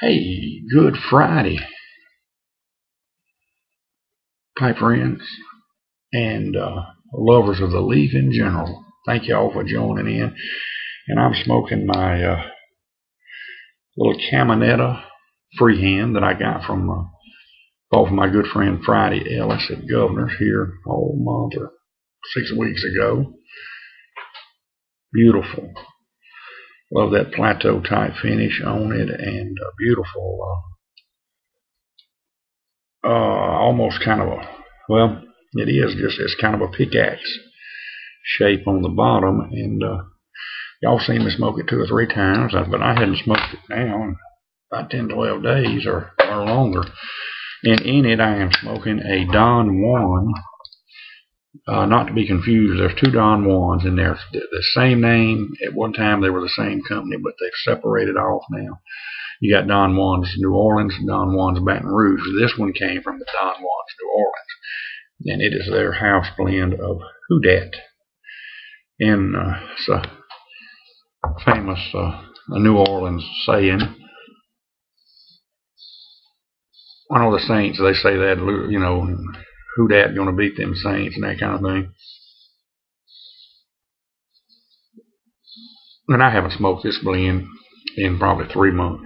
Hey, good Friday, pipe friends and lovers of the leaf in general. Thank you all for joining in. And I'm smoking my little Caminetta freehand that I got from off my good friend Friday Ellis at Governor's here a month or 6 weeks ago. Beautiful. Love that plateau type finish on it, and beautiful, almost kind of a, well, it is just, it's kind of a pickaxe shape on the bottom, and y'all seen me smoke it 2 or 3 times, but I hadn't smoked it now in about 10, 12 days or longer. And in it I am smoking a Don Juan, not to be confused, there's 2 Don Juans in there, the same name. At one time they were the same company, but they've separated off now. You got Don Juan's New Orleans, Don Juan's Baton Rouge. This one came from the Don Juan's New Orleans, and it is their house blend of Who Dat. And it's a famous New Orleans saying. I know the Saints, they say that, you know, who dat gonna beat them Saints and that kind of thing. And I haven't smoked this blend in probably 3 months.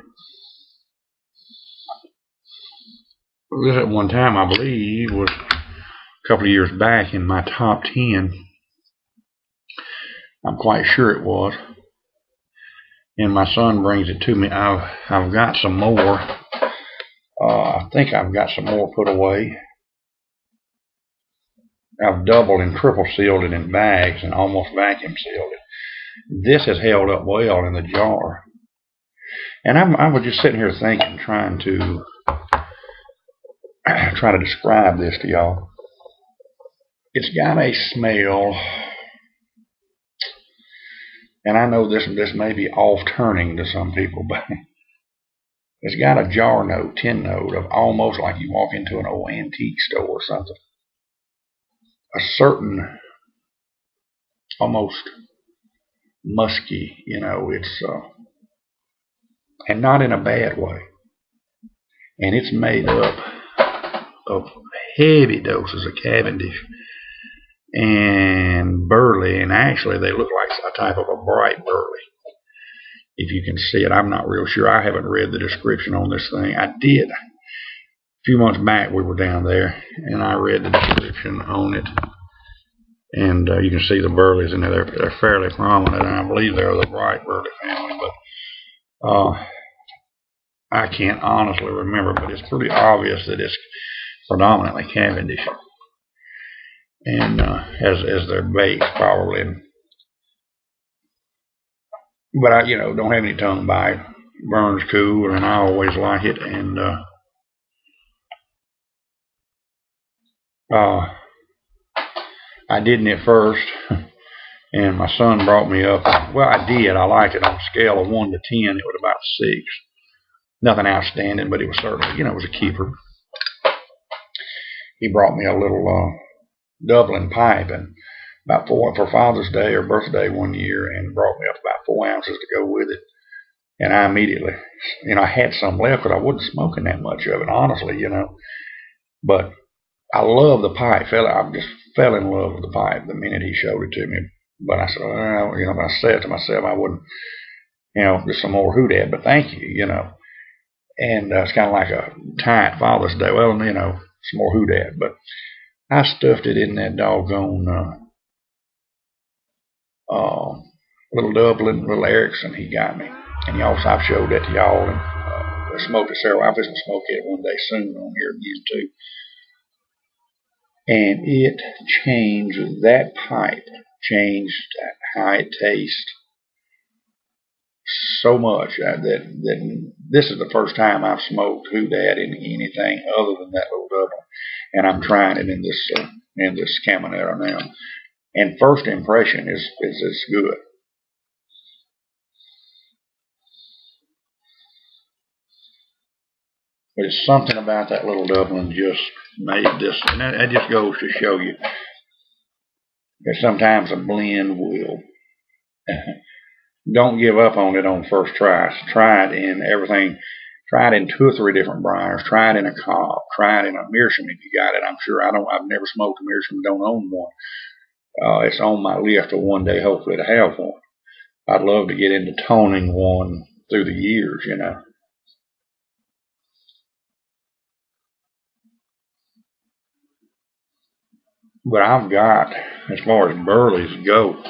This at one time, I believe, was a couple of years back in my top 10. I'm quite sure it was. And my son brings it to me. I've got some more. I think I've got some more put away. I've double and triple sealed it in bags and almost vacuum sealed it. This has held up well in the jar. And I was just sitting here thinking, trying to describe this to y'all. It's got a smell, and I know this may be off-turning to some people, but it's got a jar note, tin note, of almost like you walk into an old antique store or something. A certain, almost musky, you know, it's, and not in a bad way. And it's made up of heavy doses of Cavendish and burley, and actually they look like a type of a bright burley. If you can see it, I'm not real sure. I haven't read the description on this thing. I did. A few months back we were down there, and I read the description on it. And you can see the burleys in there. They're fairly prominent, and I believe they're the bright burley family. But I can't honestly remember, but it's pretty obvious that it's predominantly Cavendish. And as their base, probably. But I, don't have any tongue bite. Burns cool, and I always like it. And I didn't at first, and my son brought me up. Well, I did. I liked it on a scale of 1 to 10. It was about 6. Nothing outstanding, but it was certainly, it was a keeper. He brought me a little Dublin pipe, and about for Father's Day or birthday one year, and brought me up about 4 ounces to go with it. And I immediately, I had some left, but I wasn't smoking that much of it, honestly, But I love the pipe. I just fell in love with the pipe the minute he showed it to me. But I said, but I said to myself, I wouldn't, just some more Who Dat, but thank you, And it's kind of like a tight Father's Day. Well, some more Who Dat. But I stuffed it in that doggone little Dublin, little Erickson he got me. And I've showed that to y'all. And I smoked it several. I'm just going to smoke it one day soon on here again, too. And it changed, that pipe changed how it tastes so much that this is the first time I've smoked Who Dat in anything other than that little Dublin. And I'm trying it in this Caminetta now. And first impression is good. But it's something about that little Dublin just made this, and that just goes to show you that sometimes a blend will. Don't give up on it on first try. Try it, and everything Try it in 2 or 3 different briars. Try it in a cob. Try it in a meerschaum if you got it. I'm sure I've never smoked a meerschaum. Don't own one. It's on my list of one day, hopefully, to have one. I'd love to get into toning one through the years, you know. But I've got, as far as burleys go,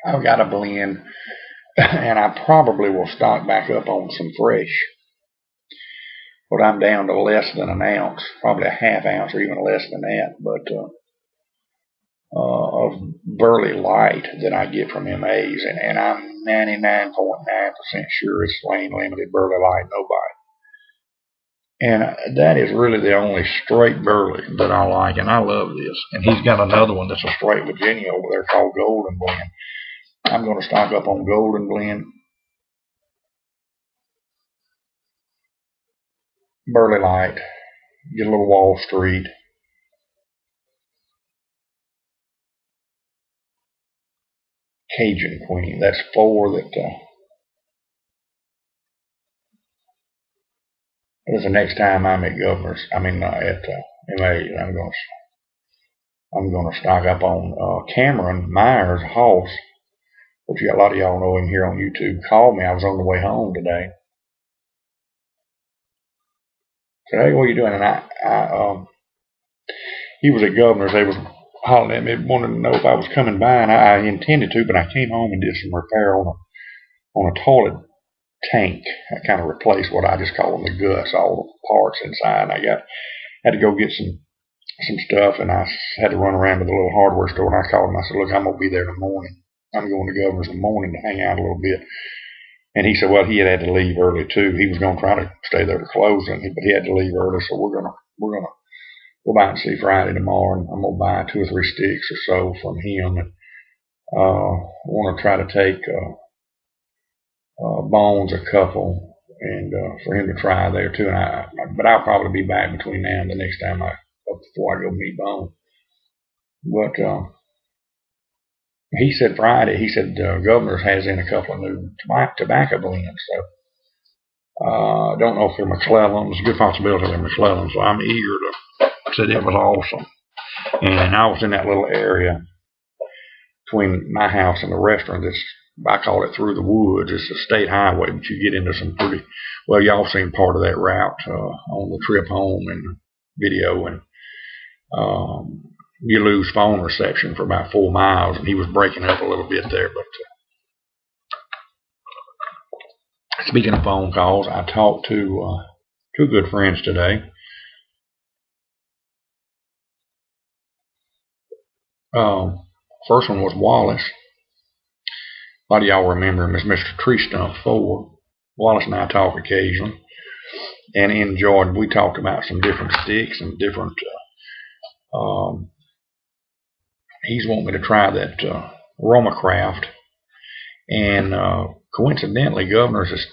I've got a blend, and I probably will stock back up on some fresh. But I'm down to less than an ounce, probably a half ounce or even less than that. But of Burley Light that I get from MA's, and I'm 99.9% sure it's Lane Limited Burley Light, nobody. And that is really the only straight Burley that I like, and I love this. And he's got another one that's a straight Virginia over there called Golden Blend. I'm going to stock up on Golden Blend, Burley Light, get a little Wall Street, Cajun Queen. That's 4 that the next time I'm at Governor's, at MA, I'm gonna stock up on Cameron Myers Hoss, which a lot of y'all know him here on YouTube. Called me. I was on the way home today. Said, "Hey, what are you doing?" And he was at Governor's. They was hollering at me, wanted to know if I was coming by, and I intended to, but I came home and did some repair on a toilet tank. I kind of replaced what I just call them the guts, all the parts inside. And I had to go get some stuff, and I had to run around to the little hardware store. And I called him. I said, "Look, I'm gonna be there in the morning. I'm going to Governor's in the morning to hang out a little bit." And he said, well, he had to leave early too. He was going to try to stay there to closing, but he had to leave early. So we're gonna go by and see Friday tomorrow, and I'm gonna buy 2 or 3 sticks or so from him, and want to try to take Bones a couple, and for him to try there too. But I'll probably be back between now and the next time before I go meet Bones. But he said Friday, Governor's has in a couple of new tobacco blends. So don't know if they're McClellan's. Good possibility they're McClellan's. So I'm eager to. Said it was awesome. And I was in that little area between my house and the restaurant. I call it Through the Woods. It's a state highway, but you get into some pretty, well, y'all seen part of that route on the trip home and video, and you lose phone reception for about 4 miles, and he was breaking up a little bit there. But speaking of phone calls, I talked to 2 good friends today. First one was Wallace. A lot of y'all remember him as Mr. Tree Stump 4. Wallace and I talk occasionally, and enjoyed. We talked about some different sticks and different. He's wanting me to try that Romacraft, and coincidentally, Governor's is.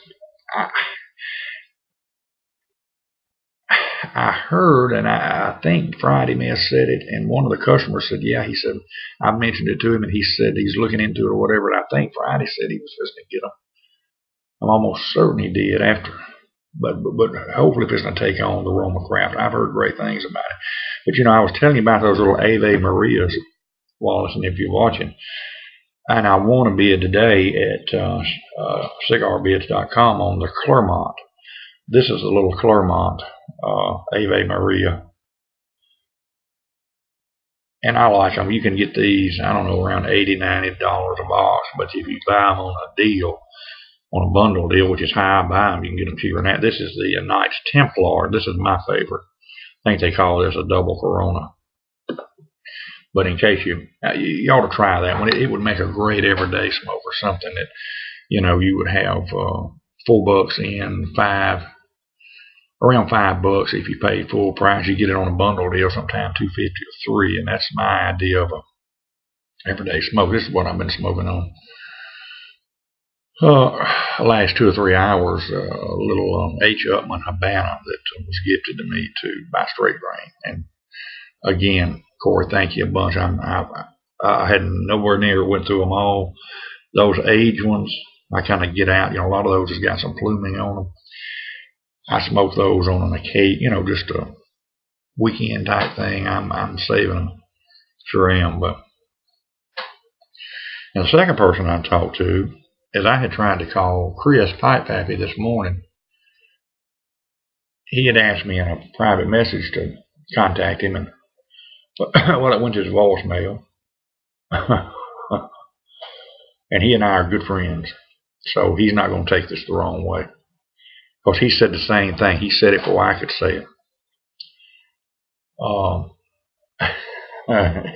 I heard, and I think Friday may have said it, and one of the customers said, yeah, he said, I mentioned it to him, and he said he's looking into it or whatever, and I think Friday said he was just going to get them. I'm almost certain he did after, but hopefully if it's going to take on the Romacraft. I've heard great things about it. But, you know, I was telling you about those little Ave Marias, Wallace, and if you're watching, and I want to bid today at cigarbids.com on the Clermont. This is a little Clermont Ave Maria, and I like them. You can get these, I don't know, around $80, $90 a box, but if you buy them on a deal, on a bundle deal, which is how I buy them, you can get them cheaper than that. This is the Knights Templar. This is my favorite. I think they call this a double Corona. But in case you ought to try that one. It would make a great everyday smoke, or something that, you know, you would have $4 in, around $5 if you paid full price. You get it on a bundle deal, sometime $2.50 or $3, and that's my idea of a everyday smoke. This is what I've been smoking on the last 2 or 3 hours. A little H. Upmann Habana that was gifted to me by Straight Grain. And again, Corey, thank you a bunch. I had nowhere near went through them all. Those age ones, I kind of get out. A lot of those has got some pluming on them. I smoke those on an occasion, just a weekend type thing. I'm saving them, sure am. But and the second person I talked to is I had tried to call Chris Pipe Pappy this morning. He had asked me in a private message to contact him, and well, it went to his voicemail. And he and I are good friends, so he's not going to take this the wrong way. Because he said the same thing. He said it before I could say it.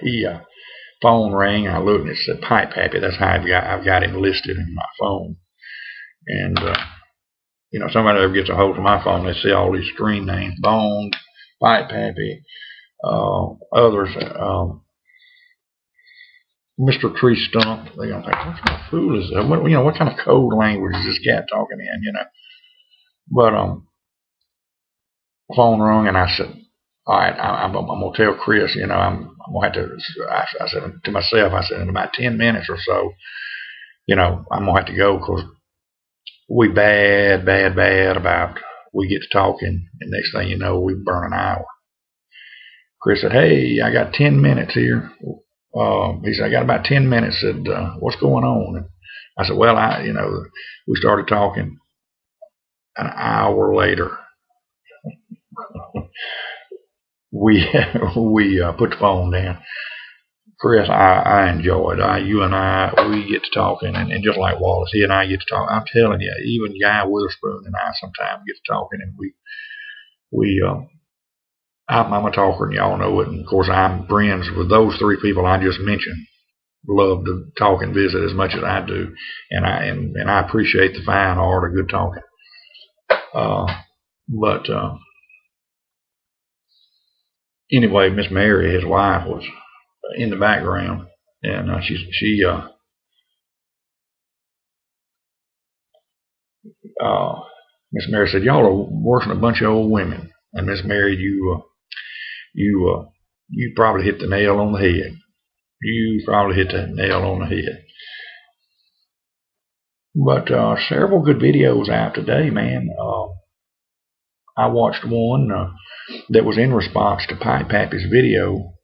He phone rang, and I looked, and it said Pipe Pappy. That's how I've got him listed in my phone. And somebody ever gets a hold of my phone, they see all these screen names: Bone, Pipe Pappy, others, Mr. Tree Stump. They're gonna think, what kind of fool is that? What kind of code language is this cat talking in? But phone rung, and I said, all right, I'm gonna tell Chris. I'm gonna have to. I said to myself, I said, in about 10 minutes or so, I'm gonna have to go, because we bad about, we get to talking, and next thing you know, we burn an hour. Chris said, hey, I got 10 minutes here. He said, I got about 10 minutes. Said, what's going on? And I said, well, we started talking. An hour later, we put the phone down. Chris, I enjoyed. You and I, we get to talking, and just like Wallace, he and I get to talk. I'm telling you, even Guy Witherspoon and I sometimes get to talking, and I'm a talker, and y'all know it. And of course, I'm friends with those three people I just mentioned. Love to talk and visit as much as I do, and I appreciate the fine art of good talking. But anyway, Miss Mary, his wife, was in the background, and Miss Mary said, y'all are worse than a bunch of old women. And Miss Mary, you probably hit the nail on the head. You probably hit the nail on the head. But several good videos out today, man. I watched one that was in response to Pipe Pappy's video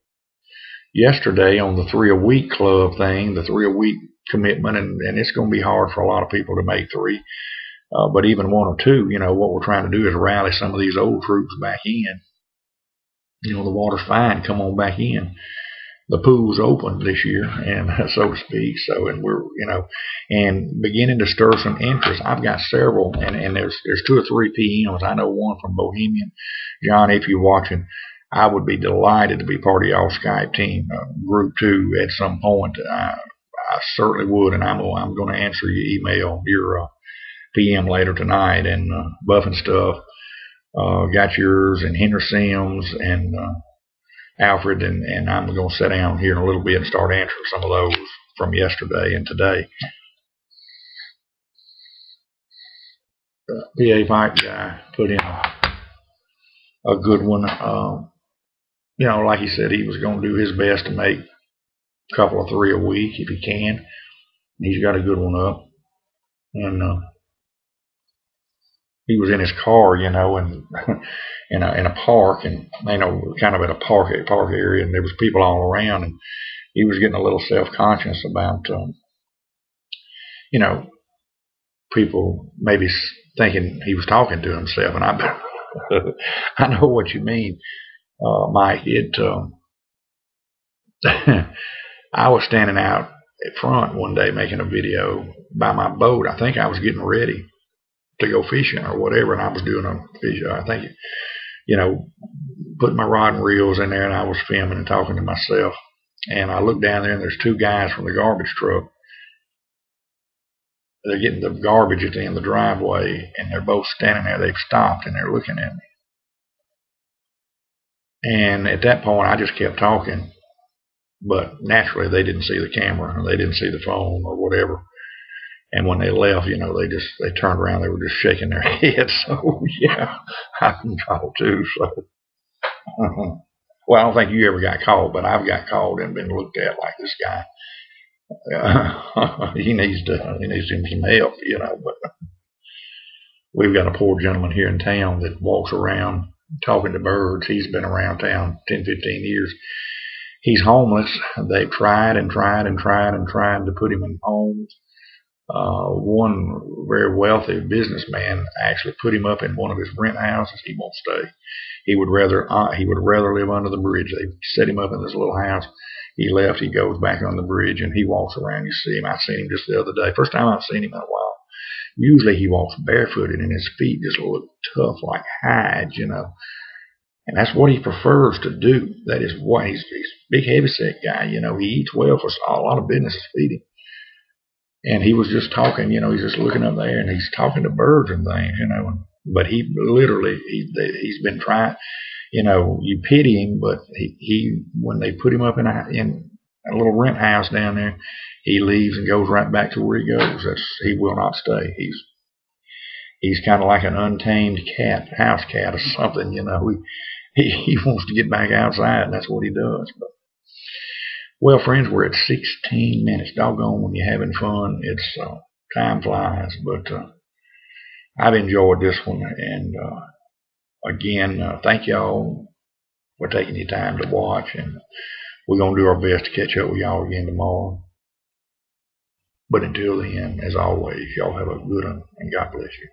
yesterday on the 3 a week club thing, the 3 a week commitment, and it's going to be hard for a lot of people to make 3. But even 1 or 2, what we're trying to do is rally some of these old troops back in. The water's fine, come on back in. The pool's open this year, and so to speak. So, and we're, and beginning to stir some interest. I've got several, and there's 2 or 3 PMs. I know one from Bohemian. John, if you're watching, I would be delighted to be part of y'all Skype team, group 2 at some point. I certainly would, and I'm going to answer your email, your PM later tonight, and Buff and Stuff. Got yours, and Henry Sims, and Alfred, and I'm going to sit down here in a little bit and start answering some of those from yesterday and today. PA Pipe Guy put in a good one. Like he said, he was going to do his best to make a couple of 3 a week if he can. He's got a good one up. And he was in his car, and in a park, and kind of at a park area, and there was people all around, and he was getting a little self-conscious about, people maybe thinking he was talking to himself, and I know what you mean, Mike. I was standing out at front one day making a video by my boat. I think I was getting ready to go fishing or whatever, and I was doing a fish. I think, putting my rod and reels in there, and I was filming and talking to myself. And I looked down there, and there's 2 guys from the garbage truck. They're getting the garbage at the end of the driveway, and they're both standing there. They've stopped, and they're looking at me. And at that point, I just kept talking, but naturally, they didn't see the camera, or they didn't see the phone, or whatever. And when they left, they turned around. They were just shaking their heads. So yeah, I can call too. So Well, I don't think you ever got called, but I've got called and been looked at like this guy. He needs him some help, But we've got a poor gentleman here in town that walks around talking to birds. He's been around town 10, 15 years. He's homeless. They've tried and tried and tried and tried to put him in homes. One very wealthy businessman actually put him up in one of his rent houses. He won't stay. He would rather live under the bridge. They set him up in this little house. He left. He goes back on the bridge and he walks around. You see him. I seen him just the other day. First time I've seen him in a while. Usually he walks barefooted and his feet just look tough like hides, And that's what he prefers to do. That is what he's a big heavyset guy. He eats well for a lot of businesses feed him. And he was just talking, he's just looking up there and he's talking to birds and things, But he literally, he's been trying, you pity him, but he when they put him up in a little rent house down there, he leaves and goes right back to where he goes. He will not stay. He's kind of like an untamed cat, house cat or something, He wants to get back outside, and that's what he does. But, well, friends, we're at 16 minutes. Doggone, when you're having fun, it's time flies. But I've enjoyed this one, and again, thank y'all for taking your time to watch, and we're gonna do our best to catch up with y'all again tomorrow. But until then, as always, y'all have a good one, and God bless you.